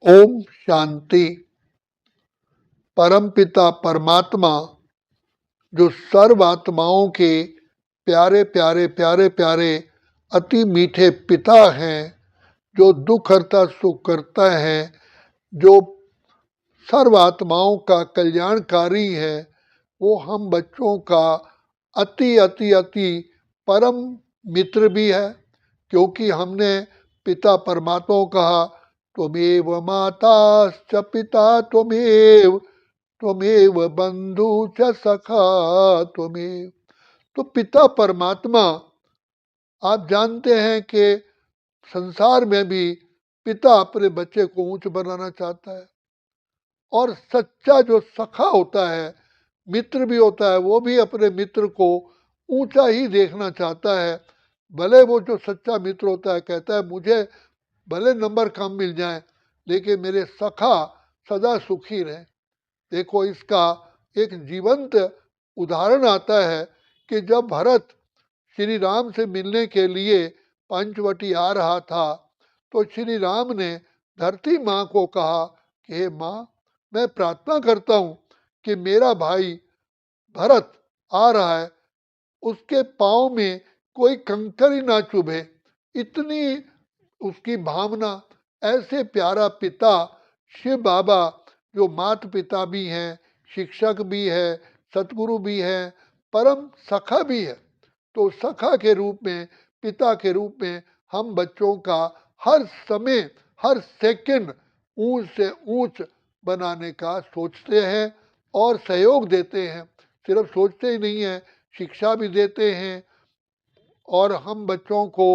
ओम शांति। परमपिता परमात्मा जो सर्व आत्माओं के प्यारे प्यारे प्यारे प्यारे अति मीठे पिता हैं, जो दुख हरता सुख करता है, जो सर्व आत्माओं का कल्याणकारी है, वो हम बच्चों का अति अति अति परम मित्र भी है। क्योंकि हमने पिता परमात्मा को कहा, त्वमेव माता च पिता त्वमेव त्वमेव बंधु च सखा त्वमेव। तो पिता परमात्मा, आप जानते हैं कि संसार में भी पिता अपने बच्चे को ऊंच बनाना चाहता है, और सच्चा जो सखा होता है, मित्र भी होता है, वो भी अपने मित्र को ऊंचा ही देखना चाहता है। भले वो जो सच्चा मित्र होता है कहता है मुझे भले नंबर कम मिल जाए, लेकिन मेरे सखा सदा सुखी रहे। देखो, इसका एक जीवंत उदाहरण आता है कि जब भरत श्री राम से मिलने के लिए पंचवटी आ रहा था, तो श्री राम ने धरती माँ को कहा कि हे माँ, मैं प्रार्थना करता हूँ कि मेरा भाई भरत आ रहा है, उसके पाँव में कोई कंकर ही ना चुभे। इतनी उसकी भावना। ऐसे प्यारा पिता शिव बाबा, जो माता पिता भी हैं, शिक्षक भी है, सतगुरु भी है, परम सखा भी है। तो सखा के रूप में, पिता के रूप में हम बच्चों का हर समय हर सेकंड ऊंच से ऊंच बनाने का सोचते हैं और सहयोग देते हैं। सिर्फ सोचते ही नहीं है, शिक्षा भी देते हैं, और हम बच्चों को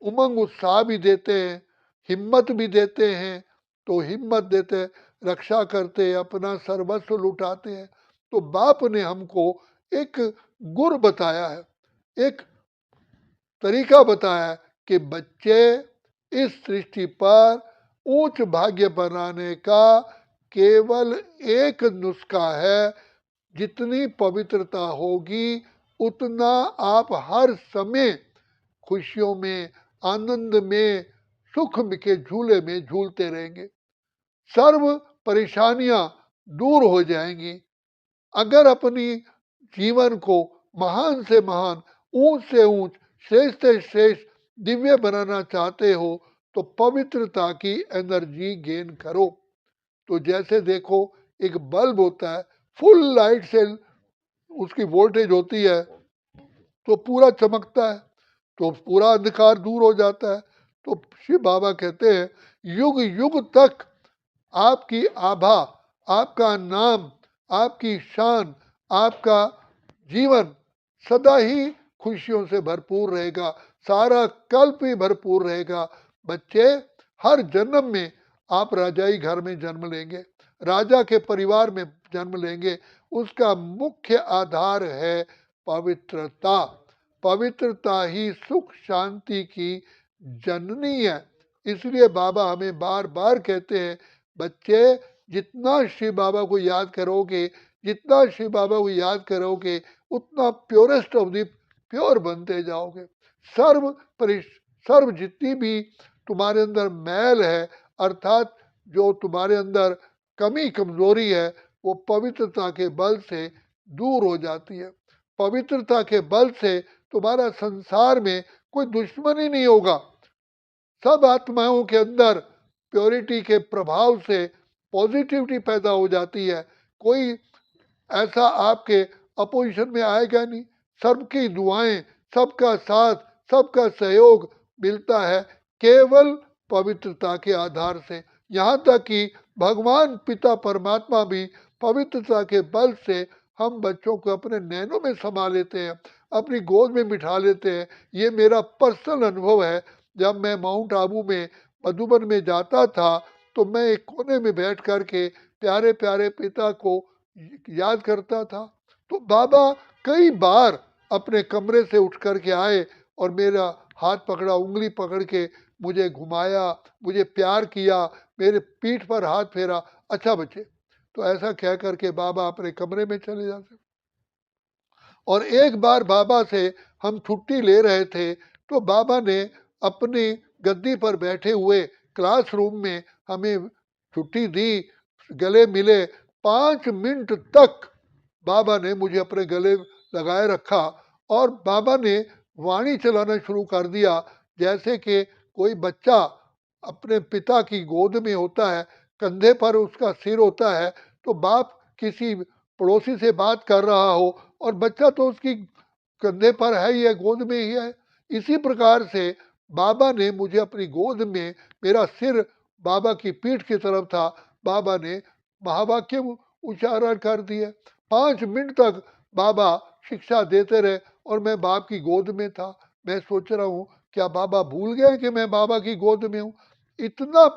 उमंग उत्साह भी देते हैं, हिम्मत भी देते हैं। तो हिम्मत देते, रक्षा करते, अपना सर्वस्व लुटाते हैं। तो बाप ने हमको एक गुर बताया है, एक तरीका बताया है कि बच्चे, इस सृष्टि पर ऊंच भाग्य बनाने का केवल एक नुस्खा है। जितनी पवित्रता होगी, उतना आप हर समय खुशियों में, आनंद में, सुख के झूले में झूलते रहेंगे। सर्व परेशानियां दूर हो जाएंगी। अगर अपनी जीवन को महान से महान, ऊंच से ऊंच, श्रेष्ठ से श्रेष्ठ दिव्य बनाना चाहते हो, तो पवित्रता की एनर्जी गेन करो। तो जैसे देखो, एक बल्ब होता है, फुल लाइट से उसकी वोल्टेज होती है तो पूरा चमकता है, तो पूरा अंधकार दूर हो जाता है। तो शिव बाबा कहते हैं, युग युग तक आपकी आभा, आपका नाम, आपकी शान, आपका जीवन सदा ही खुशियों से भरपूर रहेगा, सारा कल्प ही भरपूर रहेगा। बच्चे, हर जन्म में आप राजाई घर में जन्म लेंगे, राजा के परिवार में जन्म लेंगे। उसका मुख्य आधार है पवित्रता। पवित्रता ही सुख शांति की जननी है। इसलिए बाबा हमें बार बार कहते हैं, बच्चे, जितना शिव बाबा को याद करोगे, जितना शिव बाबा को याद करोगे, उतना प्योरेस्ट ऑफ द प्योर बनते जाओगे। सर्व सर्व जितनी भी तुम्हारे अंदर मैल है, अर्थात जो तुम्हारे अंदर कमी कमजोरी है, वो पवित्रता के बल से दूर हो जाती है। पवित्रता के बल से तुम्हारा संसार में कोई दुश्मन ही नहीं होगा। सब आत्माओं के अंदर प्योरिटी के प्रभाव से पॉजिटिविटी पैदा हो जाती है। कोई ऐसा आपके अपोजिशन में आएगा नहीं। सबकी दुआएं, सबका साथ, सबका सहयोग मिलता है केवल पवित्रता के आधार से। यहाँ तक कि भगवान पिता परमात्मा भी पवित्रता के बल से हम बच्चों को अपने नैनों में समा लेते हैं, अपनी गोद में बिठा लेते हैं। ये मेरा पर्सनल अनुभव है। जब मैं माउंट आबू में, मधुबन में जाता था, तो मैं एक कोने में बैठ कर के प्यारे प्यारे पिता को याद करता था। तो बाबा कई बार अपने कमरे से उठ कर के आए और मेरा हाथ पकड़ा, उंगली पकड़ के मुझे घुमाया, मुझे प्यार किया, मेरे पीठ पर हाथ फेरा, अच्छा बच्चे। तो ऐसा कह करके बाबा अपने कमरे में चले जाते। और एक बार बाबा से हम छुट्टी ले रहे थे, तो बाबा ने अपनी गद्दी पर बैठे हुए क्लासरूम में हमें छुट्टी दी, गले मिले, 5 मिनट तक बाबा ने मुझे अपने गले लगाए रखा और बाबा ने वाणी चलाना शुरू कर दिया, जैसे कि कोई बच्चा अपने पिता की गोद में होता है, कंधे पर उसका सिर होता है, तो बाप किसी पड़ोसी से बात कर रहा हो और बच्चा तो उसकी कंधे पर है ही है, गोद में ही है। इसी प्रकार से बाबा ने मुझे अपनी गोद में, मेरा सिर बाबा की पीठ की तरफ था, बाबा ने महावाक्य उच्चारण कर दिए। 5 मिनट तक बाबा शिक्षा देते रहे और मैं बाप की गोद में था। मैं सोच रहा हूँ क्या बाबा भूल गए कि मैं बाबा की गोद में हूँ? इतना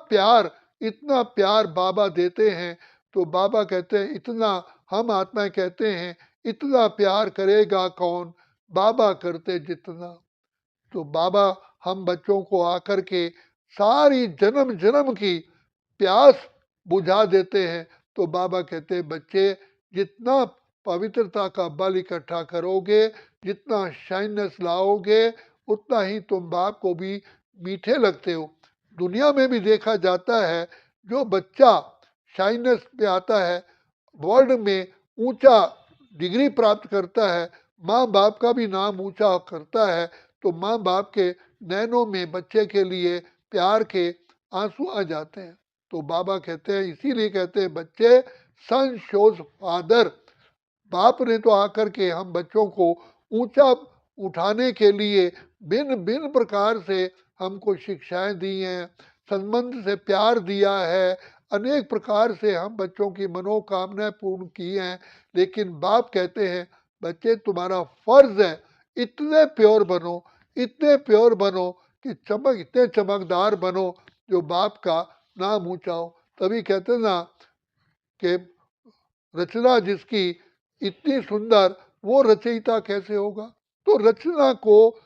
प्यार बाबा देते हैं। तो बाबा कहते हैं इतना, हम आत्माएं कहते हैं इतना प्यार करेगा कौन, बाबा करते जितना। तो बाबा हम बच्चों को आकर के सारी जन्म जन्म की प्यास बुझा देते हैं। तो बाबा कहते हैं बच्चे, जितना पवित्रता का बल इकट्ठा करोगे, जितना शाइनेस लाओगे, उतना ही तुम बाप को भी मीठे लगते हो। दुनिया में भी देखा जाता है, जो बच्चा शाइनेस पे आता है, वर्ल्ड में ऊंचा डिग्री प्राप्त करता है, माँ बाप का भी नाम ऊंचा करता है, तो माँ बाप के नैनों में बच्चे के लिए प्यार के आंसू आ जाते हैं। तो बाबा कहते हैं, इसीलिए कहते हैं बच्चे, सन शोज फादर। बाप ने तो आकर के हम बच्चों को ऊंचा उठाने के लिए भिन्न भिन्न प्रकार से हमको शिक्षाएं दी हैं, संबंध से प्यार दिया है, अनेक प्रकार से हम बच्चों की मनोकामनाएं पूर्ण की हैं। लेकिन बाप कहते हैं बच्चे, तुम्हारा फर्ज है इतने प्योर बनो, इतने प्योर बनो कि इतने चमकदार बनो जो बाप का नाम ऊंचा हो। तभी कहते ना कि रचना जिसकी इतनी सुंदर, वो रचयिता कैसे होगा? तो रचना को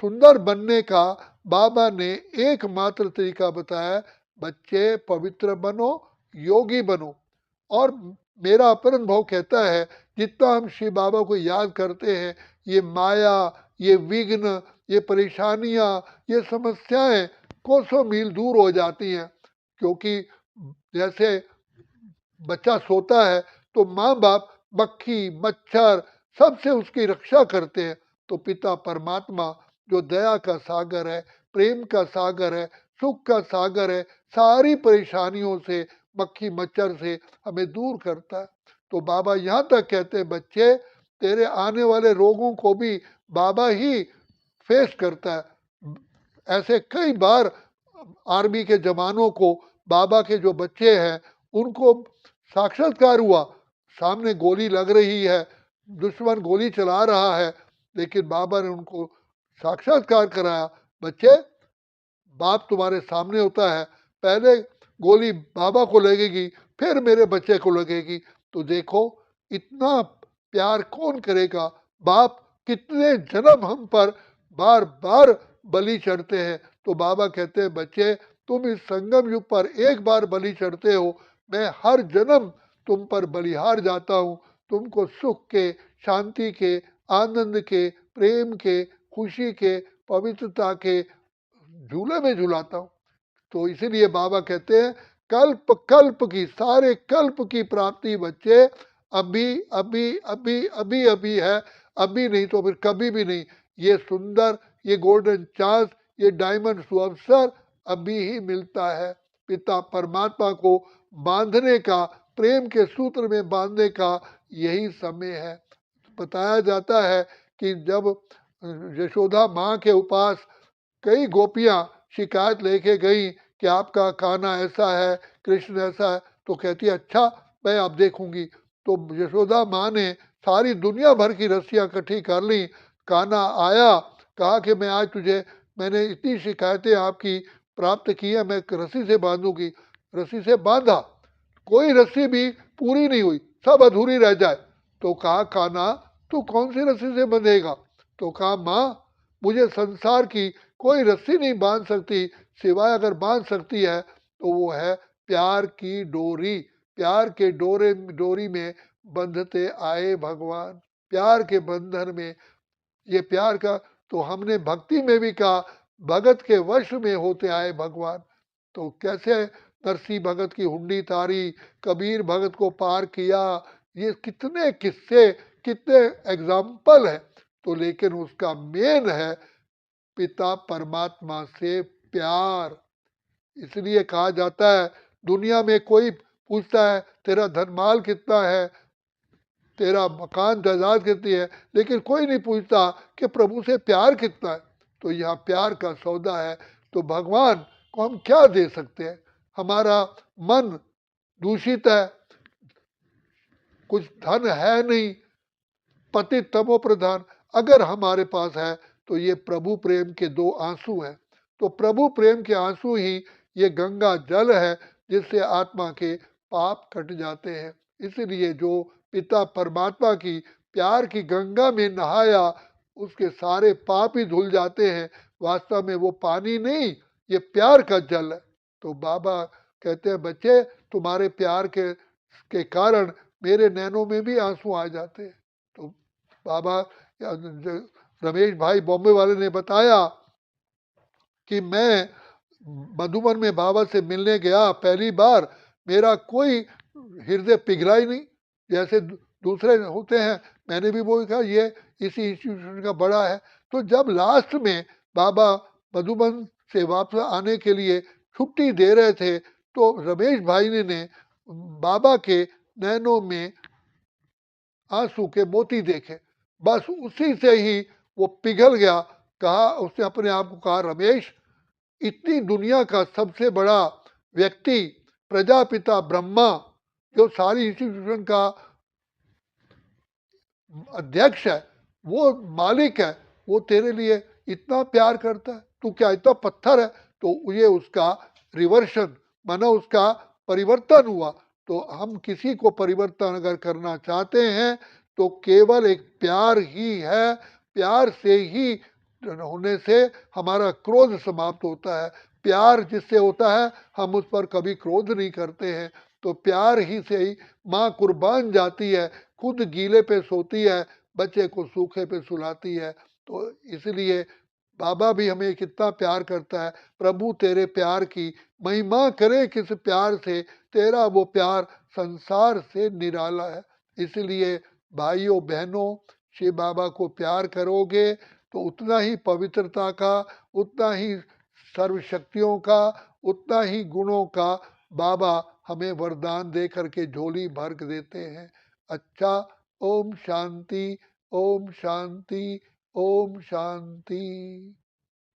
सुंदर बनने का बाबा ने एकमात्र तरीका बताया, बच्चे पवित्र बनो, योगी बनो। और मेरा अपना अनुभव कहता है, जितना हम शिव बाबा को याद करते हैं, ये माया, ये विघ्न, ये परेशानियां, ये समस्याएं कोसों मील दूर हो जाती हैं। क्योंकि जैसे बच्चा सोता है तो माँ बाप मक्खी मच्छर सबसे उसकी रक्षा करते हैं। तो पिता परमात्मा जो दया का सागर है, प्रेम का सागर है, सुख का सागर है, सारी परेशानियों से, मक्खी मच्छर से हमें दूर करता है। तो बाबा यहाँ तक कहते हैं, बच्चे तेरे आने वाले रोगों को भी बाबा ही फेस करता है। ऐसे कई बार आर्मी के जवानों को, बाबा के जो बच्चे हैं उनको साक्षात्कार हुआ, सामने गोली लग रही है, दुश्मन गोली चला रहा है, लेकिन बाबा ने उनको साक्षात्कार कराया, बच्चे बाप तुम्हारे सामने होता है, पहले गोली बाबा को लगेगी, फिर मेरे बच्चे को लगेगी। तो देखो इतना प्यार कौन करेगा? बाप कितने जन्म हम पर बार बार बलि चढ़ते हैं। तो बाबा कहते हैं बच्चे, तुम इस संगम युग पर एक बार बलि चढ़ते हो, मैं हर जन्म तुम पर बलिहार जाता हूँ, तुमको सुख के, शांति के, आनंद के, प्रेम के, खुशी के, पवित्रता के झूले में झुलाता हूँ। तो इसीलिए बाबा कहते हैं, कल्प कल्प की, सारे कल्प की प्राप्ति बच्चे अभी अभी अभी अभी अभी है, अभी नहीं तो फिर कभी भी नहीं। ये सुंदर, ये गोल्डन चांस, ये डायमंड सुअवसर अभी ही मिलता है। पिता परमात्मा को बांधने का, प्रेम के सूत्र में बांधने का यही समय है। बताया जाता है कि जब यशोदा माँ के पास कई गोपियां शिकायत लेके गई कि आपका कान्हा ऐसा है, कृष्ण ऐसा है, तो कहती है अच्छा मैं अब देखूंगी। तो यशोदा माँ ने सारी दुनिया भर की रस्सियां इकट्ठी कर ली, कान्हा आया, कहा कि मैं आज तुझे, मैंने इतनी शिकायतें आपकी प्राप्त की है, मैं रस्सी से बांधूंगी। रस्सी से बांधा, कोई रस्सी भी पूरी नहीं हुई, सब अधूरी रह जाए। तो कहा कान्हा तू कौन सी रस्सी से बंधेगा? तो कहा माँ, मुझे संसार की कोई रस्सी नहीं बांध सकती, सिवाय अगर बांध सकती है तो वो है प्यार की डोरी। प्यार के डोरी में बंधते आए भगवान, प्यार के बंधन में, ये प्यार का, तो हमने भक्ति में भी कहा, भगत के वश में होते आए भगवान। तो कैसे नरसिंह भगत की हुंडी तारी, कबीर भगत को पार किया, ये कितने किस्से, कितने एग्जाम्पल है। तो लेकिन उसका मेन है पिता परमात्मा से प्यार। इसलिए कहा जाता है, दुनिया में कोई पूछता है तेरा धनमाल कितना है, तेरा मकान जायदाद कितनी है, लेकिन कोई नहीं पूछता कि प्रभु से प्यार कितना है। तो यहाँ प्यार का सौदा है। तो भगवान को हम क्या दे सकते हैं? हमारा मन दूषित है, कुछ धन है नहीं, पति तमो प्रधान, अगर हमारे पास है तो ये प्रभु प्रेम के दो आंसू हैं। तो प्रभु प्रेम के आंसू ही ये गंगा जल है जिससे आत्मा के पाप कट जाते हैं। इसलिए जो पिता परमात्मा की प्यार की गंगा में नहाया उसके सारे पाप ही धुल जाते हैं। वास्तव में वो पानी नहीं, ये प्यार का जल है। तो बाबा कहते हैं, बच्चे तुम्हारे प्यार के कारण मेरे नैनों में भी आंसू आ जाते हैं। तो बाबा रमेश भाई बॉम्बे वाले ने बताया कि मैं मधुबन में बाबा से मिलने गया पहली बार, मेरा कोई हृदय पिघला ही नहीं जैसे दूसरे होते हैं। मैंने भी वो कहा ये इसी इंस्टीट्यूशन का बड़ा है। तो जब लास्ट में बाबा मधुबन से वापस आने के लिए छुट्टी दे रहे थे तो रमेश भाई ने बाबा के नैनों में आंसू के मोती देखे, बस उसी से ही वो पिघल गया। कहा, उसने अपने आप को कहा, रमेश इतनी दुनिया का सबसे बड़ा व्यक्ति प्रजापिता ब्रह्मा जो सारी इंस्टीट्यूशन का अध्यक्ष है, वो मालिक है, वो तेरे लिए इतना प्यार करता है, तू क्या इतना पत्थर है? तो ये उसका रिवर्शन माना उसका परिवर्तन हुआ। तो हम किसी को परिवर्तन अगर करना चाहते हैं तो केवल एक प्यार ही है। प्यार से ही होने से हमारा क्रोध समाप्त होता है। प्यार जिससे होता है हम उस पर कभी क्रोध नहीं करते हैं। तो प्यार ही से ही माँ कुर्बान जाती है, खुद गीले पे सोती है, बच्चे को सूखे पे सुलाती है। तो इसलिए बाबा भी हमें कितना प्यार करता है। प्रभु तेरे प्यार की महिमा करे किस प्यार से, तेरा वो प्यार संसार से निराला है। इसलिए भाइयों बहनों, शिव बाबा को प्यार करोगे तो उतना ही पवित्रता का, उतना ही सर्वशक्तियों का, उतना ही गुणों का बाबा हमें वरदान दे करके झोली भर देते हैं। अच्छा, ओम शांति, ओम शांति, ओम शांति।